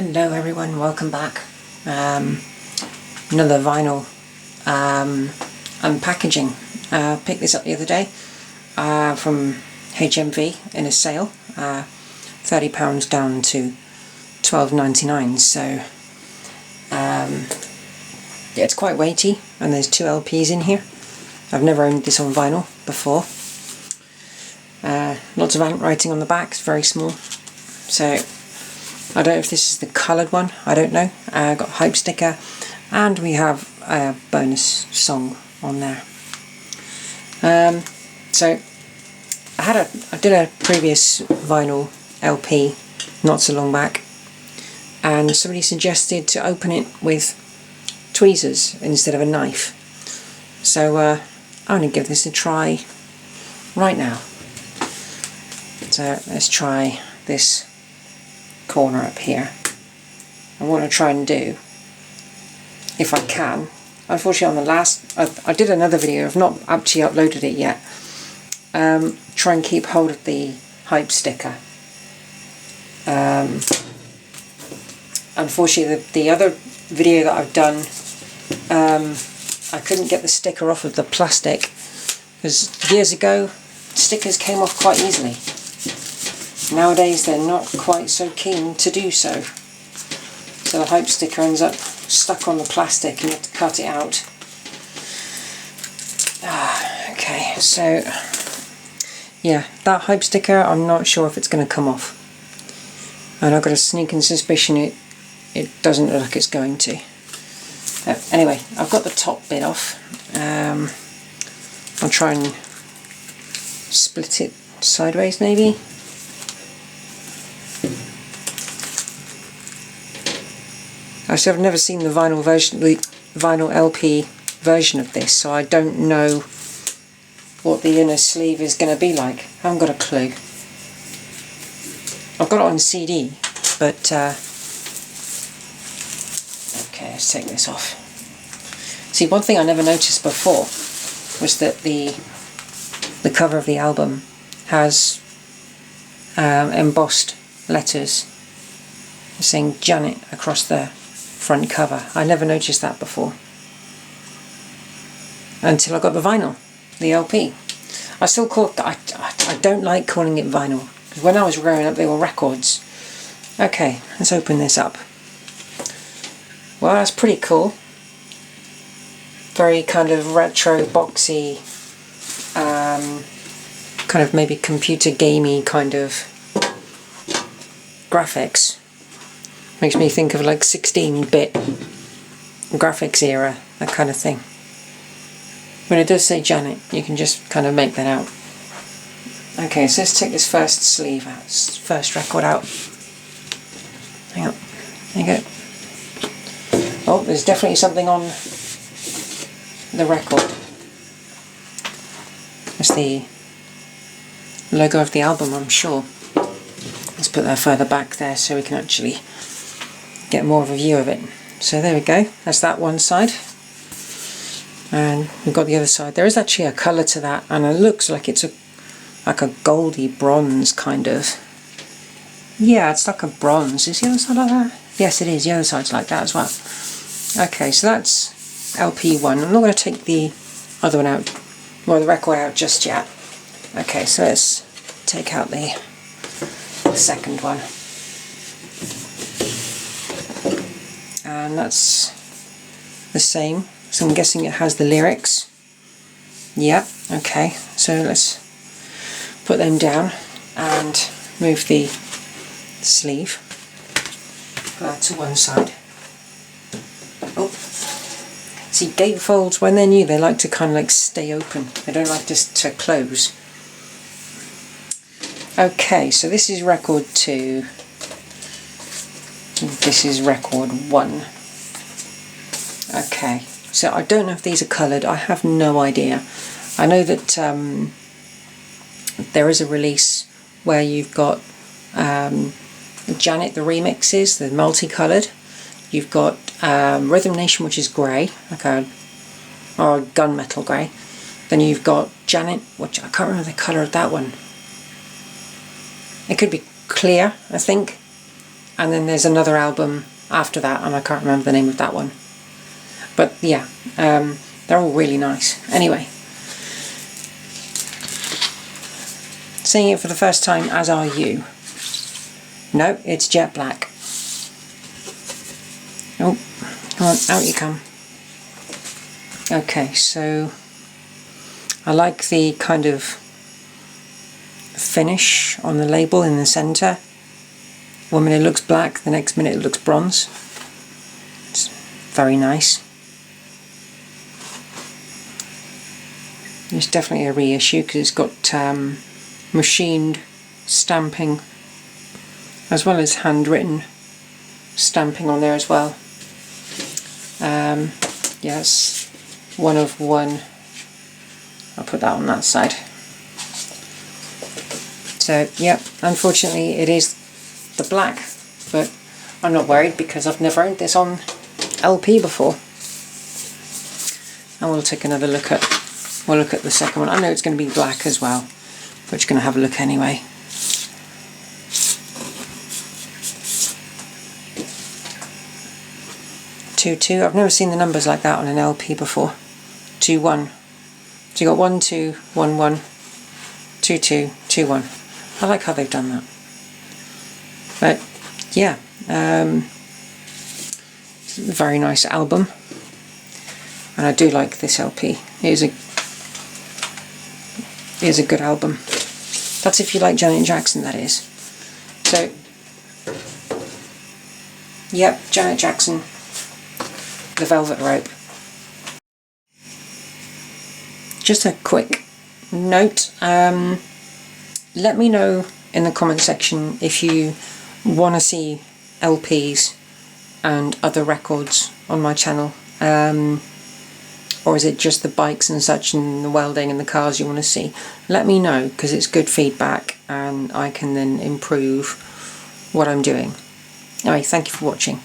Hello everyone, welcome back. Another vinyl unpackaging. Picked this up the other day from HMV in a sale. £30 down to £12.99. So yeah, it's quite weighty, and there's 2 LPs in here. I've never owned this on vinyl before. Lots of handwriting on the back, it's very small. So I don't know if this is the coloured one, I don't know. Got a hype sticker, and we have a bonus song on there. So I did a previous vinyl LP not so long back, and somebody suggested to open it with tweezers instead of a knife. So I'm going to give this a try right now. So let's try this corner up here. And what I try and do, if I can, unfortunately on the last, I did another video, I've not actually uploaded it yet, try and keep hold of the hype sticker. Unfortunately the other video that I've done, I couldn't get the sticker off of the plastic, because years ago stickers came off quite easily. Nowadays they're not quite so keen to do so. So the hype sticker ends up stuck on the plastic and you have to cut it out. Okay, so yeah, that hype sticker, I'm not sure if it's going to come off. And I've got a sneaking suspicion it doesn't look like it's going to. Anyway, I've got the top bit off. I'll try and split it sideways maybe. Actually, I've never seen the vinyl version, the vinyl LP version of this, so I don't know what the inner sleeve is going to be like. I haven't got a clue. I've got it on CD, but okay, let's take this off. See, one thing I never noticed before was that the cover of the album has embossed letters saying Janet across the front cover. I never noticed that before until I got the vinyl, the LP. I still call I don't like calling it vinyl, because when I was growing up they were records. Okay, let's open this up. Well, that's pretty cool. Very kind of retro, boxy, kind of maybe computer gamey kind of graphics. Makes me think of like 16-bit graphics era, that kind of thing. When it does say Janet, you can just kind of make that out. Okay, so let's take this first sleeve out, first record out. Hang on, there you go. Oh, there's definitely something on the record. It's the logo of the album, I'm sure. Let's put that further back there so we can actually get more of a view of it. So there we go, that's that one side, and we've got the other side. There is actually a colour to that, and it looks like it's like a goldy bronze kind of. Yeah, it's like a bronze. Is the other side like that? Yes, it is. The other side's like that as well. Okay, so that's LP1. I'm not going to take the other one out, well, the record out just yet. Okay, so let's take out the second one. And that's the same, so I'm guessing it has the lyrics. Yeah, okay, so let's put them down and move the sleeve to one side. Oh, see, gatefolds, when they're new, they like to kind of like stay open, they don't like to close. Okay, so this is record 2. This is record 1. Okay, so I don't know if these are coloured, I have no idea. I know that there is a release where you've got Janet, the remixes, the multicoloured. You've got Rhythm Nation, which is grey, okay, or gunmetal grey. Then you've got Janet, which I can't remember the colour of that one. It could be clear, I think. and then there's another album after that, and I can't remember the name of that one. But yeah, they're all really nice. Anyway, seeing it for the first time, as are you. No, it's jet black. Oh, come on, out you come. Okay, so I like the kind of finish on the label in the centre. One minute it looks black, the next minute it looks bronze. It's very nice. It's definitely a reissue because it's got machined stamping as well as handwritten stamping on there as well. Yes, one of one. I'll put that on that side. So yeah, unfortunately it is the black, but I'm not worried because I've never owned this on LP before. And we'll take another look at, we'll look at the second one. I know it's going to be black as well, but just going to have a look anyway. Two. I've never seen the numbers like that on an LP before. 2-1. So you got 1 2 1 1 2 2 2 1. I like how they've done that. But yeah, very nice album, and I do like this LP. It is a good album. That's if you like Janet Jackson, that is. So yep, Janet Jackson, The Velvet Rope. Just a quick note, let me know in the comment section if you want to see LPs and other records on my channel, or is it just the bikes and such and the welding and the cars you want to see. Let me know, because it's good feedback and I can then improve what I'm doing. Anyway, thank you for watching.